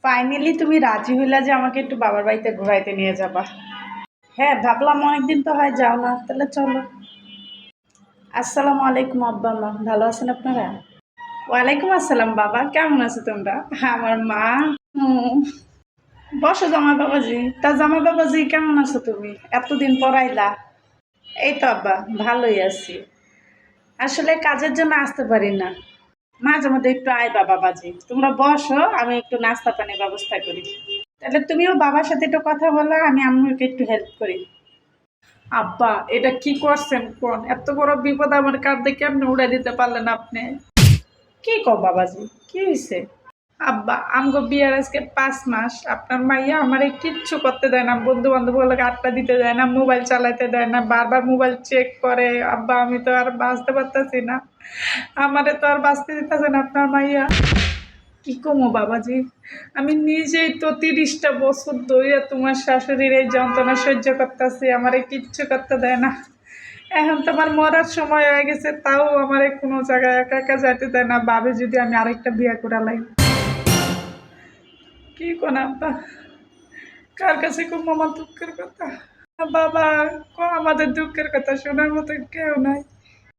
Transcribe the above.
Finally তুমি রাজি হইলা যে আমাকে একটু বাবার বাড়িতে ঘুরাইতে নিয়ে যাবা। হ্যাঁ, ভাবলাম অনেকদিন তো হয় যাও না, তাহলে চলো। আসসালামু আলাইকুম আব্বা আম্মা, ভালো আছেন আপনারা? ওয়ালাইকুম আসসালাম বাবা, কেমন আছো তোমরা? আমার মা। হুম, বসো জামাই বাবাজি। তা জামাই বাবাজি কেমন আছো তুমি? এতদিন পর আইলা। এই তো আব্বা, ভালোই আছি। আসলে কাজের জন্য আসতে পারি না। মাঝে মধ্যে একটু আইবা বাবাজি, তোমরা বসো, আমি একটু নাস্তা পানির ব্যবস্থা করি। তাহলে তুমিও বাবার সাথে একটু কথা বলো, আমি আম্মুকে একটু হেল্প করি। আব্বা, এটা কি করছেন কোন? এত বড় বিপদ আমার কাঁধে কেমনে উড়াই দিতে পারলেন আপনি? কি কো বাবাজি, কি হয়েছে? আব্বা, আমগো বিয়ার আজকে 5 মাস। আপনার মাইয়া আমারে কিচ্ছু করতে দেয় না, বন্ধু বান্ধব গুলোকে আড্ডা দিতে দেয় না, মোবাইল চালাতে দেয় না, বারবার মোবাইল চেক করে। আব্বা, আমি তো আর বাঁচতে পারতাছি না। আমারে তো আর বাঁচতে দিতেছে না আপনার মাইয়া। কি কমো বাবাজি, আমি নিজেই তো 30টা বছর ধরে তোমার শাশুড়ির এই যন্ত্রণা সহ্য করতেছি, আমারে কিচ্ছু করতে দেয় না। এখন তো আমার মরার সময় হয়ে গেছে, তাও আমারে কোনো জায়গায় একা একা যাইতে দেয় না, ভাবে যদি আমি আরেকটা বিয়ে করে লাই। কি কোন আব্বা, কার কাছে খুব আমার দুঃখের কথা। বাবা, আমাদের দুঃখের কথা শোনার মতো কেউ নাই।